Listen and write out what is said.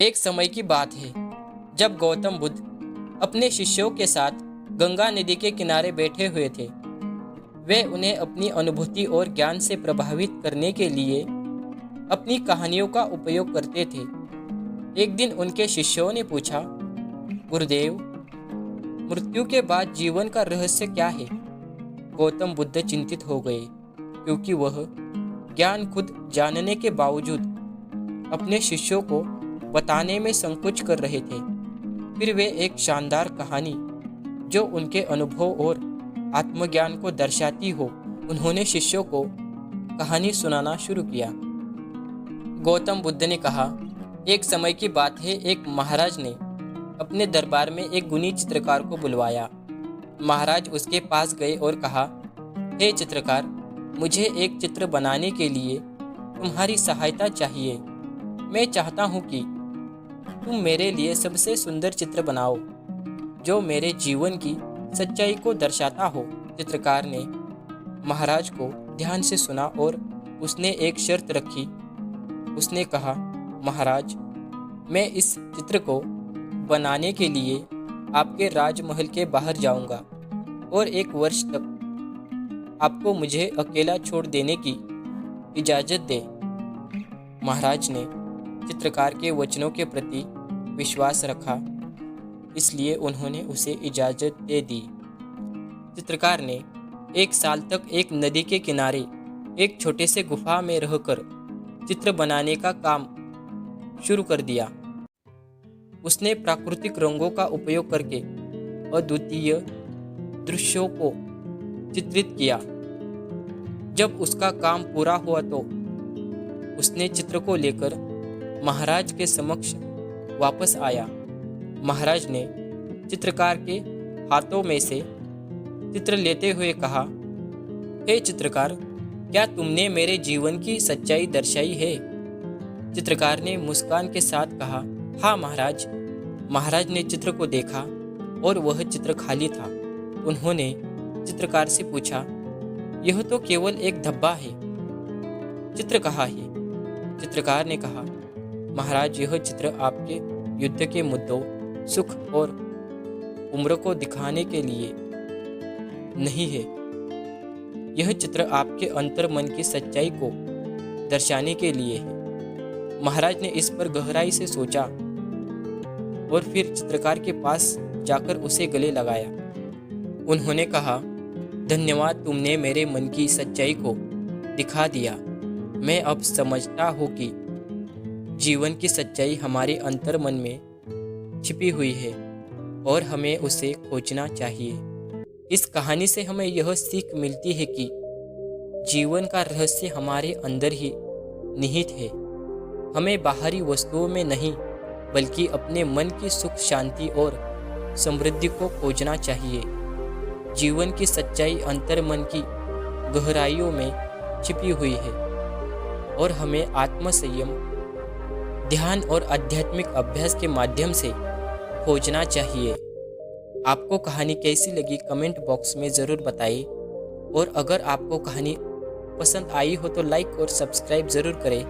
एक समय की बात है जब गौतम बुद्ध अपने शिष्यों के साथ गंगा नदी के किनारे बैठे हुए थे। वे उन्हें अपनी अनुभूति और ज्ञान से प्रभावित करने के लिए अपनी कहानियों का उपयोग करते थे। एक दिन उनके शिष्यों ने पूछा, गुरुदेव, मृत्यु के बाद जीवन का रहस्य क्या है? गौतम बुद्ध चिंतित हो गए क्योंकि वह ज्ञान खुद जानने के बावजूद अपने शिष्यों को बताने में संकोच कर रहे थे। फिर वे एक शानदार कहानी जो उनके अनुभव और आत्मज्ञान को दर्शाती हो, उन्होंने शिष्यों को कहानी सुनाना शुरू किया। गौतम बुद्ध ने कहा, एक समय की बात है, एक महाराज ने अपने दरबार में एक गुणी चित्रकार को बुलवाया। महाराज उसके पास गए और कहा, हे चित्रकार, मुझे एक चित्र बनाने के लिए तुम्हारी सहायता चाहिए। मैं चाहता हूँ कि तुम मेरे लिए सबसे सुंदर चित्र बनाओ जो मेरे जीवन की सच्चाई को दर्शाता हो। चित्रकार ने महाराज को ध्यान से सुना और उसने एक शर्त रखी। उसने कहा, महाराज, मैं इस चित्र को बनाने के लिए आपके राजमहल के बाहर जाऊंगा और 1 वर्ष तक आपको मुझे अकेला छोड़ देने की इजाज़त दे। महाराज ने चित्रकार के वचनों के प्रति विश्वास रखा, इसलिए उन्होंने उसे इजाज़त दे दी। चित्रकार ने 1 साल तक एक नदी के किनारे एक छोटे से गुफा में रहकर चित्र बनाने का काम शुरू कर दिया। उसने प्राकृतिक रंगों का उपयोग करके अद्वितीय दृश्यों को चित्रित किया। जब उसका काम पूरा हुआ तो उसने चित्र को लेकर महाराज के समक्ष वापस आया। महाराज ने चित्रकार के हाथों में से चित्र लेते हुए कहा, हे चित्रकार, क्या तुमने मेरे जीवन की सच्चाई दर्शाई है? चित्रकार ने मुस्कान के साथ कहा, हाँ महाराज। महाराज ने चित्र को देखा और वह चित्र खाली था। उन्होंने चित्रकार से पूछा, यह तो केवल एक धब्बा है, चित्र कहाँ है? चित्रकार ने कहा, महाराज, यह चित्र आपके युद्ध के मुद्दों, सुख और उम्र को दिखाने के लिए नहीं है। यह चित्र आपके अंतर मन की सच्चाई को दर्शाने के लिए है। महाराज ने इस पर गहराई से सोचा और फिर चित्रकार के पास जाकर उसे गले लगाया। उन्होंने कहा, धन्यवाद, तुमने मेरे मन की सच्चाई को दिखा दिया। मैं अब समझता हूँ कि जीवन की सच्चाई हमारे अंतर मन में छिपी हुई है और हमें उसे खोजना चाहिए। इस कहानी से हमें यह सीख मिलती है कि जीवन का रहस्य हमारे अंदर ही निहित है। हमें बाहरी वस्तुओं में नहीं, बल्कि अपने मन की सुख, शांति और समृद्धि को खोजना चाहिए। जीवन की सच्चाई अंतर मन की गहराइयों में छिपी हुई है और हमें आत्मसंयम, ध्यान और आध्यात्मिक अभ्यास के माध्यम से खोजना चाहिए। आपको कहानी कैसी लगी कमेंट बॉक्स में ज़रूर बताइए और अगर आपको कहानी पसंद आई हो तो लाइक और सब्सक्राइब ज़रूर करें।